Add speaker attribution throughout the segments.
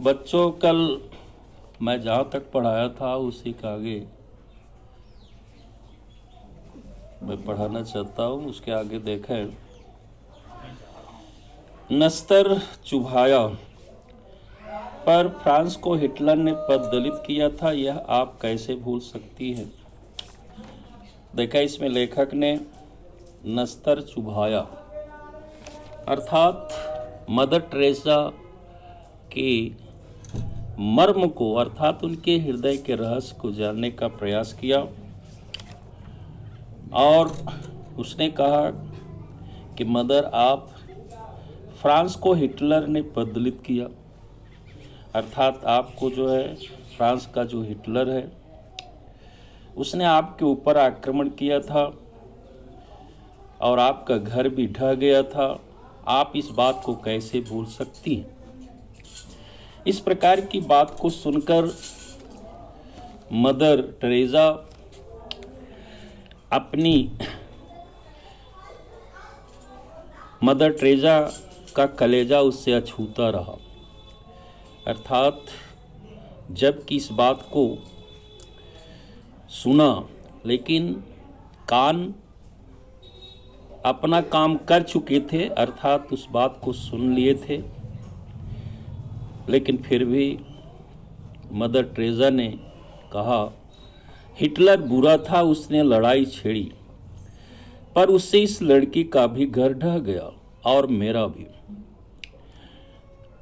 Speaker 1: बच्चों, कल मैं जहाँ तक पढ़ाया था उसी का आगे मैं पढ़ाना चाहता हूँ। उसके आगे देखें। नस्तर चुभाया पर फ्रांस को हिटलर ने पददलित किया था, यह आप कैसे भूल सकती हैं। देखा, इसमें लेखक ने नस्तर चुभाया अर्थात मदर टेरेसा के मर्म को, अर्थात उनके हृदय के रहस्य को जानने का प्रयास किया। और उसने कहा कि मदर, आप फ्रांस को हिटलर ने पददलित किया, अर्थात आपको जो है फ्रांस का जो हिटलर है उसने आपके ऊपर आक्रमण किया था और आपका घर भी ढह गया था। आप इस बात को कैसे भूल सकती हैं। इस प्रकार की बात को सुनकर मदर टेरेसा का कलेजा उससे अछूता रहा। अर्थात जबकि इस बात को सुना, लेकिन कान अपना काम कर चुके थे, अर्थात उस बात को सुन लिए थे, लेकिन फिर भी मदर टेरेसा ने कहा हिटलर बुरा था, उसने लड़ाई छेड़ी, पर उससे इस लड़की का भी घर ढह गया और मेरा भी।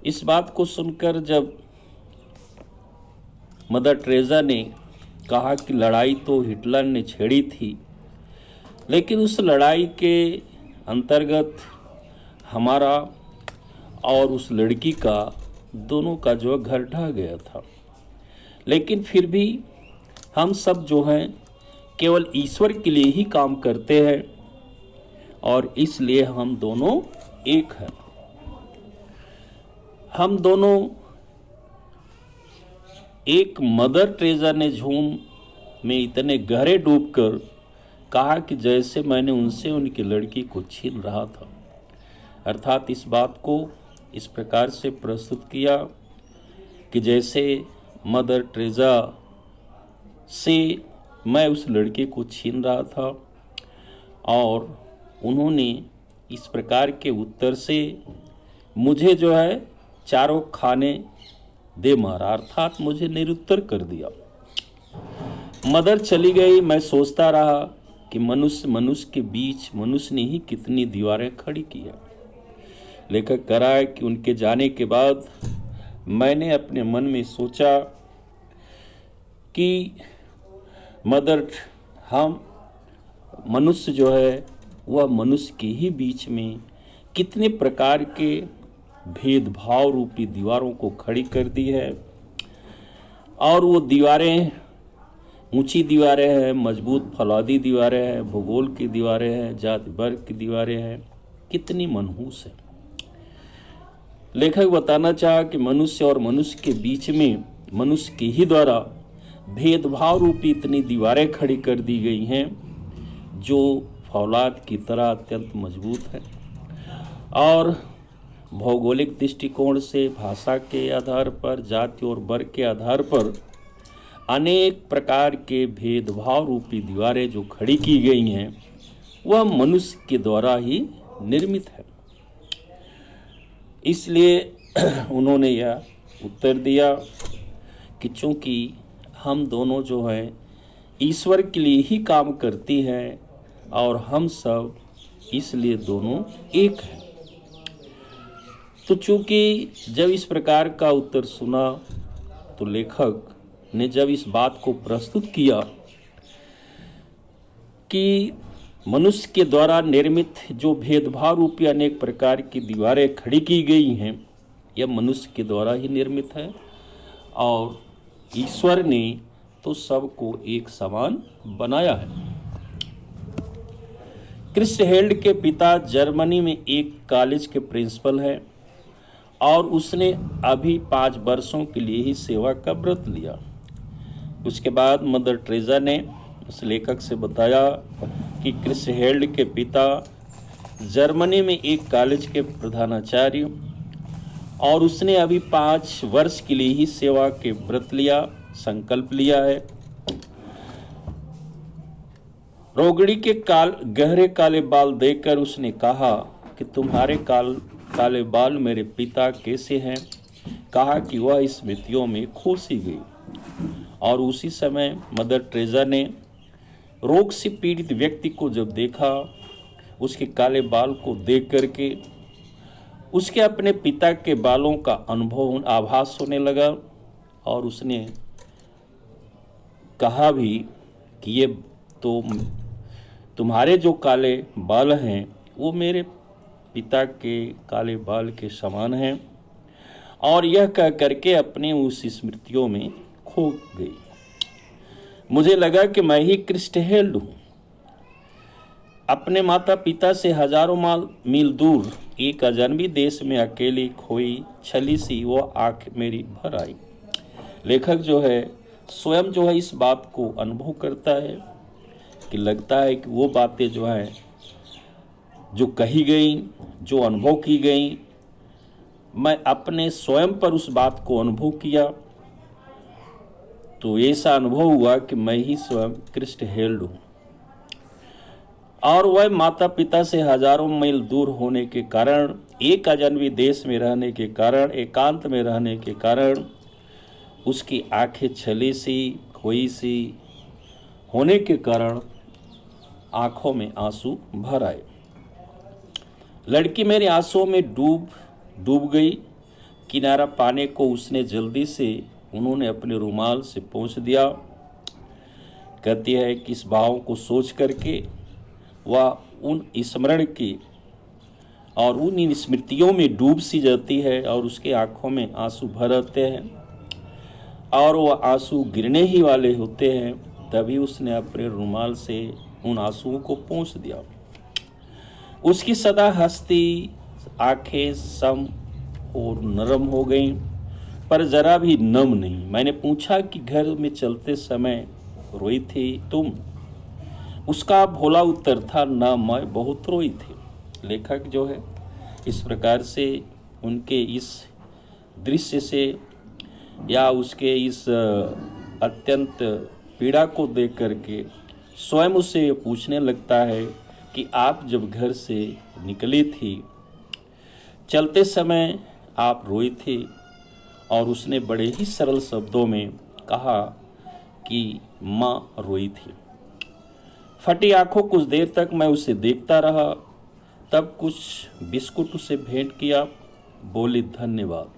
Speaker 1: इस बात को सुनकर जब मदर टेरेसा ने कहा कि लड़ाई तो हिटलर ने छेड़ी थी, लेकिन उस लड़ाई के अंतर्गत हमारा और उस लड़की का, दोनों का जो घर ढह गया था, लेकिन फिर भी हम सब जो हैं केवल ईश्वर के लिए ही काम करते हैं और इसलिए हम दोनों एक हैं। हम दोनों एक। मदर टेरेसा ने झूम में इतने गहरे डूबकर कहा कि जैसे मैंने उनसे उनकी लड़की को छीन रहा था। अर्थात इस बात को इस प्रकार से प्रस्तुत किया कि जैसे मदर टेरेसा से मैं उस लड़के को छीन रहा था और उन्होंने इस प्रकार के उत्तर से मुझे जो है चारों खाने दे मारा, अर्थात मुझे निरुत्तर कर दिया। मदर चली गई। मैं सोचता रहा कि मनुष्य के बीच मनुष्य ने ही कितनी दीवारें खड़ी की है। लेखक कह रहा है कि उनके जाने के बाद मैंने अपने मन में सोचा कि मदर, हम मनुष्य जो है वह मनुष्य के ही बीच में कितने प्रकार के भेदभाव रूपी दीवारों को खड़ी कर दी है। और वो दीवारें ऊंची दीवारें हैं, मजबूत फौलादी दीवारें हैं, भूगोल की दीवारें हैं, जाति वर्ग की दीवारें हैं, कितनी मनहूस है। लेखक बताना चाहा कि मनुष्य और मनुष्य के बीच में मनुष्य के ही द्वारा भेदभाव रूपी इतनी दीवारें खड़ी कर दी गई हैं जो फौलाद की तरह अत्यंत मजबूत है और भौगोलिक दृष्टिकोण से, भाषा के आधार पर, जाति और वर्ग के आधार पर अनेक प्रकार के भेदभाव रूपी दीवारें जो खड़ी की गई हैं वह मनुष्य के द्वारा ही निर्मित है। इसलिए उन्होंने यह उत्तर दिया कि चूंकि हम दोनों जो हैं ईश्वर के लिए ही काम करती हैं और हम सब इसलिए दोनों एक हैं। तो चूंकि जब इस प्रकार का उत्तर सुना तो लेखक ने जब इस बात को प्रस्तुत किया कि मनुष्य के द्वारा निर्मित जो भेदभाव रूपी अनेक प्रकार की दीवारें खड़ी की गई हैं यह मनुष्य के द्वारा ही निर्मित है और ईश्वर ने तो सबको एक समान बनाया है। क्रिस्ट हेल्ड के पिता जर्मनी में एक कॉलेज के प्रिंसिपल हैं और उसने अभी 5 वर्षों के लिए ही सेवा का व्रत लिया। उसके बाद मदर टेरेसा ने उस लेखक से बताया कि क्रिस्ट हेल्ड के पिता जर्मनी में एक कॉलेज के प्रधानाचार्य और उसने अभी 5 वर्ष के लिए ही सेवा के व्रत लिया, संकल्प लिया है। रोगड़ी के गहरे काले बाल देखकर उसने कहा कि तुम्हारे काले बाल मेरे पिता कैसे हैं? कहा कि वह स्मृतियों में खो सी गई। और उसी समय मदर टेरेसा ने रोग से पीड़ित व्यक्ति को जब देखा, उसके काले बाल को देख करके उसके अपने पिता के बालों का अनुभव आभास होने लगा। और उसने कहा भी कि ये तो तुम्हारे जो काले बाल हैं वो मेरे पिता के काले बाल के समान हैं। और यह कह करके अपने उस स्मृतियों में खो गई। मुझे लगा कि मैं ही क्रिस्टहेल्ड हूँ। अपने माता पिता से हजारों मील दूर एक अजनबी देश में अकेली खोई छली सी वो आंख मेरी भर आई। लेखक जो है स्वयं जो है इस बात को अनुभव करता है कि लगता है कि वो बातें जो है जो कही गई, जो अनुभव की गई, मैं अपने स्वयं पर उस बात को अनुभव किया तो ऐसा अनुभव हुआ कि मैं ही स्वयं क्रिस्टहेल्ड हूँ। और वह माता पिता से हजारों मील दूर होने के कारण, एक अजनबी देश में रहने के कारण, एकांत में रहने के कारण उसकी आंखें छली सी खोई सी होने के कारण आंखों में आंसू भर आए। लड़की मेरे आंसुओं में डूब गई। किनारा पाने को उसने जल्दी से उन्होंने अपने रुमाल से पोंछ दिया। कहती है कि इस भाव को सोच करके वह उन स्मरण की और उन स्मृतियों में डूब सी जाती है और उसके आंखों में आंसू भर आते हैं और वह आंसू गिरने ही वाले होते हैं। तभी उसने अपने रुमाल से उन आंसुओं को पोंछ दिया। उसकी सदा हंसती आंखें सम और नरम हो गईं, पर जरा भी नम नहीं। मैंने पूछा कि घर में चलते समय रोई थी तुम? उसका भोला उत्तर था, ना मैं बहुत रोई थी। लेखक जो है इस प्रकार से उनके इस दृश्य से या उसके इस अत्यंत पीड़ा को देख करके स्वयं उससे पूछने लगता है कि आप जब घर से निकली थी, चलते समय आप रोई थी। और उसने बड़े ही सरल शब्दों में कहा कि माँ रोई थी। फटी आंखों कुछ देर तक मैं उसे देखता रहा, तब कुछ बिस्कुट उसे भेंट किया, बोली धन्यवाद।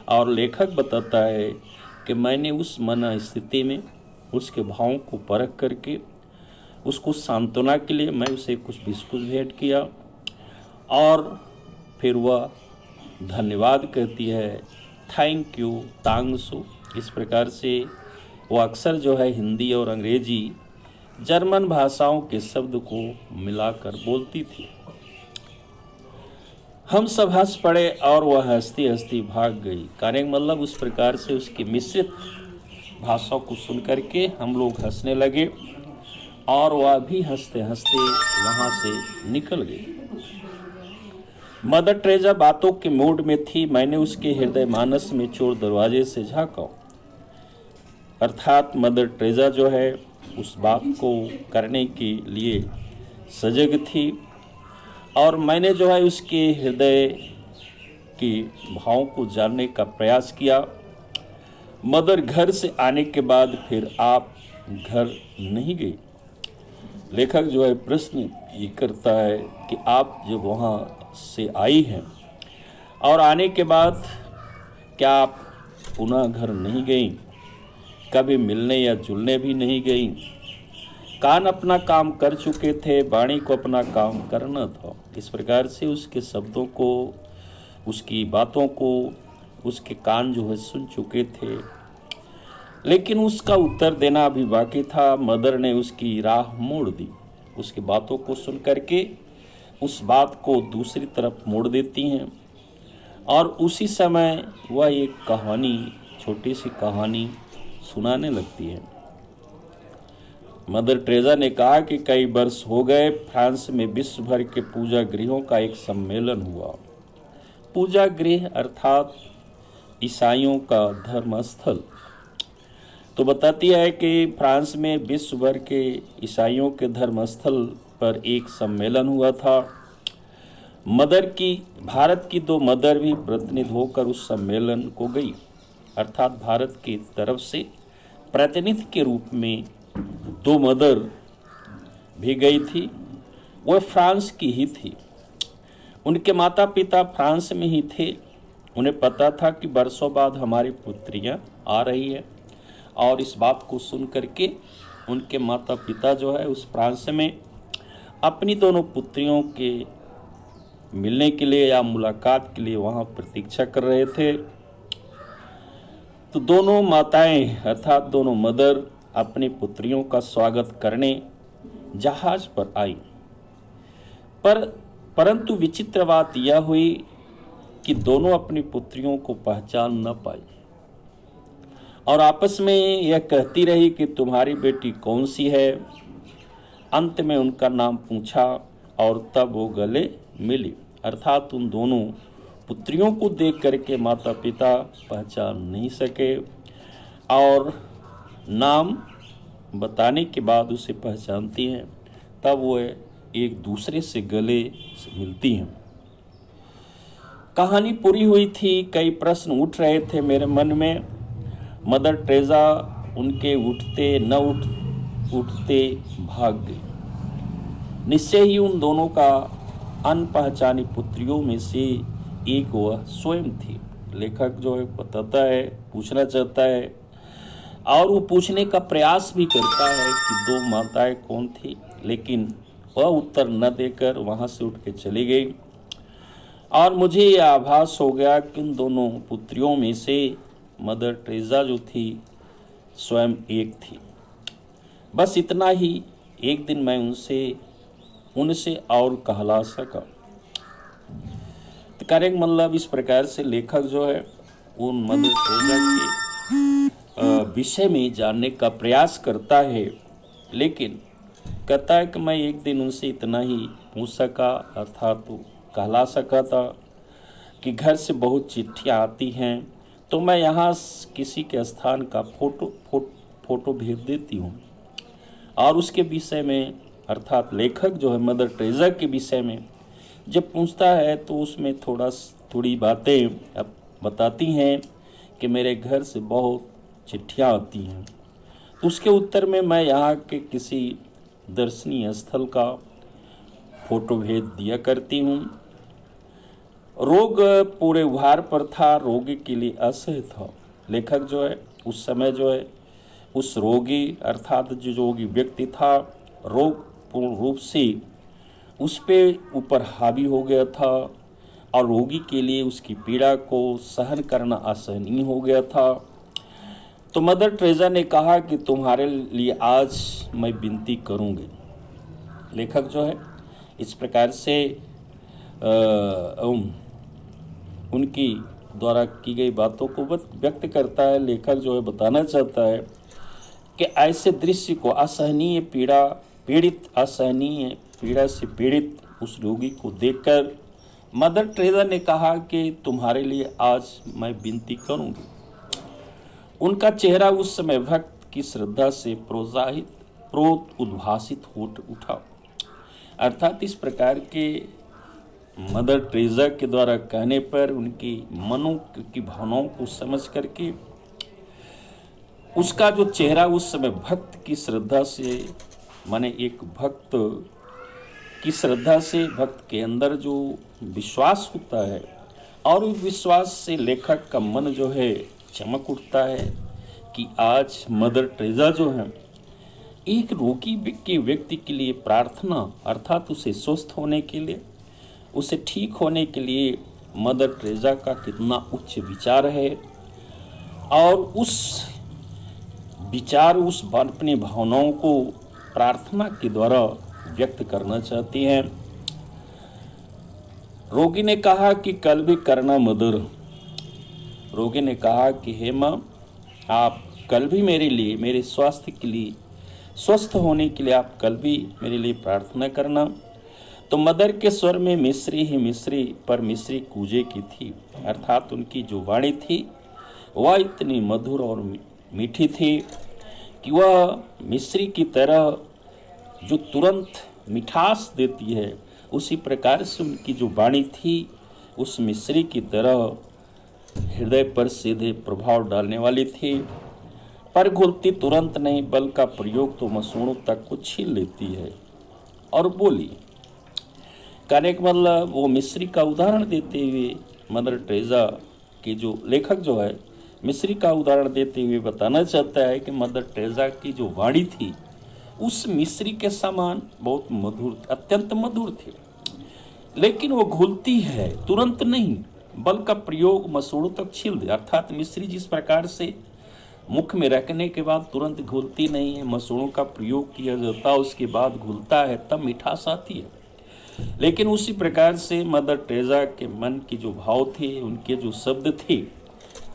Speaker 1: और लेखक बताता है कि मैंने उस मन स्थिति में उसके भावों को परख करके उसको सांत्वना के लिए मैं उसे कुछ बिस्कुट भेंट किया और फिर वह धन्यवाद कहती है, थैंक यू, तांगसु। इस प्रकार से वो अक्सर जो है हिंदी और अंग्रेजी जर्मन भाषाओं के शब्द को मिलाकर बोलती थी। हम सब हंस पड़े और वह हंसती हंसती भाग गई। कहने का मतलब उस प्रकार से उसकी मिश्रित भाषाओं को सुन करके हम लोग हंसने लगे और वह भी हंसते हंसते वहाँ से निकल गई। मदर टेरेसा बातों के मूड में थी। मैंने उसके हृदय मानस में चोर दरवाजे से झांका। अर्थात मदर टेरेसा जो है उस बात को करने के लिए सजग थी और मैंने जो है उसके हृदय की भावों को जानने का प्रयास किया। मदर घर से आने के बाद फिर आप घर नहीं गई। लेखक जो है प्रश्न ये करता है कि आप जब वहाँ से आई हैं और आने के बाद क्या आप पुनः घर नहीं गई? कभी मिलने या जुलने भी नहीं गई? कान अपना काम कर चुके थे, वाणी को अपना काम करना था। इस प्रकार से उसके शब्दों को, उसकी बातों को उसके कान जो है सुन चुके थे, लेकिन उसका उत्तर देना अभी बाकी था। मदर ने उसकी राह मोड़ दी। उसकी बातों को सुन करके उस बात को दूसरी तरफ मोड़ देती हैं और उसी समय वह एक कहानी, छोटी सी कहानी सुनाने लगती है। मदर टेरेसा ने कहा कि कई वर्ष हो गए फ्रांस में विश्व भर के पूजा गृहों का एक सम्मेलन हुआ। पूजा गृह अर्थात ईसाइयों का धर्म स्थल। तो बताती है कि फ्रांस में विश्व भर के ईसाइयों के धर्म स्थल पर एक सम्मेलन हुआ था। भारत की 2 मदर भी प्रतिनिधि होकर उस सम्मेलन को गई, अर्थात भारत की तरफ से प्रतिनिधि के रूप में 2 मदर भी गई थी। वह फ्रांस की ही थी। उनके माता पिता फ्रांस में ही थे। उन्हें पता था कि बरसों बाद हमारी पुत्रियां आ रही है, और इस बात को सुन करके उनके माता पिता जो है उस फ्रांस में अपनी दोनों पुत्रियों के मिलने के लिए या मुलाकात के लिए वहाँ प्रतीक्षा कर रहे थे। तो दोनों माताएं अर्थात दोनों मदर अपनी पुत्रियों का स्वागत करने जहाज पर आई। परंतु विचित्र बात यह हुई कि दोनों अपनी पुत्रियों को पहचान न पाई और आपस में यह कहती रही कि तुम्हारी बेटी कौन सी है। अंत में उनका नाम पूछा और तब वो गले मिली, अर्थात उन दोनों पुत्रियों को देख करके माता पिता पहचान नहीं सके और नाम बताने के बाद उसे पहचानती हैं। तब वो एक दूसरे से गले मिलती हैं। कहानी पूरी हुई थी। कई प्रश्न उठ रहे थे मेरे मन में। मदर टेरेसा उनके उठते भाग गई। निश्चय ही उन दोनों का अनपहचानी पुत्रियों में से एक वह स्वयं थी। लेखक जो है बताता है, पूछना चाहता है और वो पूछने का प्रयास भी करता है कि 2 माताएं कौन थी, लेकिन वह उत्तर न देकर वहां से उठ के चली गई। और मुझे यह आभास हो गया कि उन दोनों पुत्रियों में से मदर टेरेसा जो थी स्वयं एक थी। बस इतना ही। एक दिन मैं उनसे और कहला सका। तो कार्य मतलब इस प्रकार से लेखक जो है उन मदर टेरेसा के विषय में जानने का प्रयास करता है, लेकिन कहता है कि मैं एक दिन उनसे इतना ही पूछ सका, अर्थात तो कहला सका था कि घर से बहुत चिट्ठियाँ आती हैं, तो मैं यहाँ किसी के स्थान का फोटो भेज देती हूँ। और उसके विषय में अर्थात लेखक जो है मदर टेरेसा के विषय में जब पूछता है तो उसमें थोड़ी बातें बताती हैं कि मेरे घर से बहुत चिट्ठियाँ आती हैं। तो उसके उत्तर में मैं यहाँ के किसी दर्शनीय स्थल का फोटो भेज दिया करती हूँ। रोग पूरे उभार पर था, रोगी के लिए असह्य था। लेखक जो है उस समय जो है उस रोगी अर्थात जो रोगी व्यक्ति था, रोग पूर्ण रूप से उस पे ऊपर हावी हो गया था और रोगी के लिए उसकी पीड़ा को सहन करना असहनीय हो गया था। तो मदर टेरेसा ने कहा कि तुम्हारे लिए आज मैं विनती करूँगी। लेखक जो है इस प्रकार से उनकी द्वारा की गई बातों को व्यक्त करता है। लेखक जो है बताना चाहता है कि ऐसे दृश्य को असहनीय पीड़ा से पीड़ित उस रोगी को देखकर मदर टेरेसा ने कहा कि तुम्हारे लिए आज मैं विनती करूंगी। उनका चेहरा उस समय भक्त की श्रद्धा से उद्भासित हो उठा। अर्थात इस प्रकार के मदर टेरेसा के द्वारा कहने पर उनकी मनों की भावनाओं को समझ करके उसका जो चेहरा उस समय भक्त की श्रद्धा से माने एक भक्त की श्रद्धा से भक्त के अंदर जो विश्वास होता है और उस विश्वास से लेखक का मन जो है चमक उठता है कि आज मदर टेरेसा जो है एक रोगी के व्यक्ति के लिए प्रार्थना अर्थात उसे स्वस्थ होने के लिए, उसे ठीक होने के लिए मदर टेरेसा का कितना उच्च विचार है और उस विचार उस अपनी भावनाओं को प्रार्थना के द्वारा व्यक्त करना चाहती हैं। रोगी ने कहा कि कल भी करना मदर। रोगी ने कहा कि हे माँ, आप कल भी मेरे लिए, मेरे स्वास्थ्य के लिए, स्वस्थ होने के लिए आप कल भी मेरे लिए प्रार्थना करना। तो मदर के स्वर में मिस्री ही मिस्री पर मिस्री कूजे की थी, अर्थात उनकी जो वाणी थी वह इतनी मधुर और मीठी थी कि वह मिस्री की तरह जो तुरंत मिठास देती है, उसी प्रकार से उनकी जो वाणी थी उस मिस्री की तरह हृदय पर सीधे प्रभाव डालने वाली थी। पर घुलती तुरंत नहीं, बल का प्रयोग तो मसूड़ों तक को छीन लेती है। और बोली, कहने का मतलब वो मिस्री का उदाहरण देते हुए मदर टेरेसा की जो लेखक जो है मिस्री का उदाहरण देते हुए बताना चाहता है कि मदर टेरेसा की जो वाणी थी उस मिस्री के समान बहुत मधुर, अत्यंत मधुर थी, लेकिन वो घुलती है तुरंत नहीं, बल का प्रयोग मसूड़ों तक छील दे। अर्थात मिस्री जिस प्रकार से मुख में रखने के बाद तुरंत घुलती नहीं है, मसूड़ों का प्रयोग किया जाता है, उसके बाद घुलता है, तब मिठास आती है। लेकिन उसी प्रकार से मदर टेरेसा के मन की जो भाव थे, उनके जो शब्द थे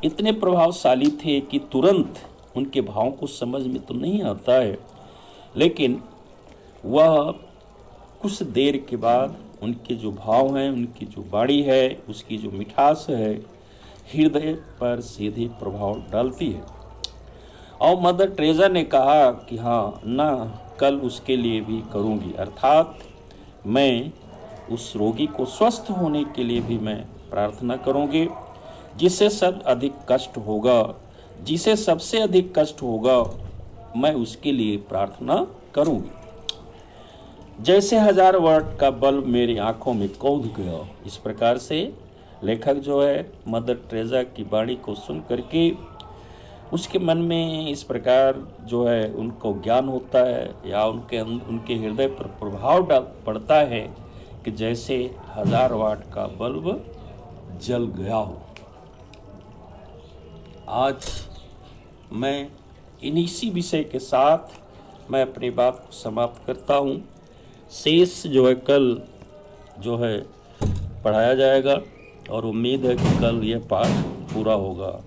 Speaker 1: इतने प्रभावशाली थे कि तुरंत उनके भावों को समझ में तो नहीं आता है, लेकिन वह कुछ देर के बाद उनके जो भाव हैं, उनकी जो वाणी है, उसकी जो मिठास है, हृदय पर सीधे प्रभाव डालती है। और मदर टेरेसा ने कहा कि हाँ ना, कल उसके लिए भी करूँगी, अर्थात मैं उस रोगी को स्वस्थ होने के लिए भी मैं प्रार्थना करूँगी। जिसे सब अधिक कष्ट होगा, जिसे सबसे अधिक कष्ट होगा, मैं उसके लिए प्रार्थना करूँगी। जैसे 1000 वाट का बल्ब मेरी आंखों में कौंध गया, इस प्रकार से लेखक जो है मदर टेरेसा की वाणी को सुन करके उसके मन में इस प्रकार जो है उनको ज्ञान होता है या उनके हृदय पर प्रभाव पड़ता है कि जैसे 1000 वाट का बल्ब जल गया हो। आज मैं इसी विषय के साथ मैं अपनी बात को समाप्त करता हूँ। शेष जो है कल जो है पढ़ाया जाएगा और उम्मीद है कि कल यह पाठ पूरा होगा।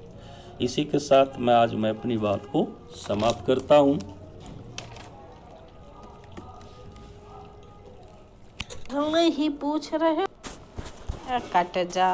Speaker 1: इसी के साथ मैं अपनी बात को समाप्त करता हूँ।
Speaker 2: हम ही पूछ रहे कट जा।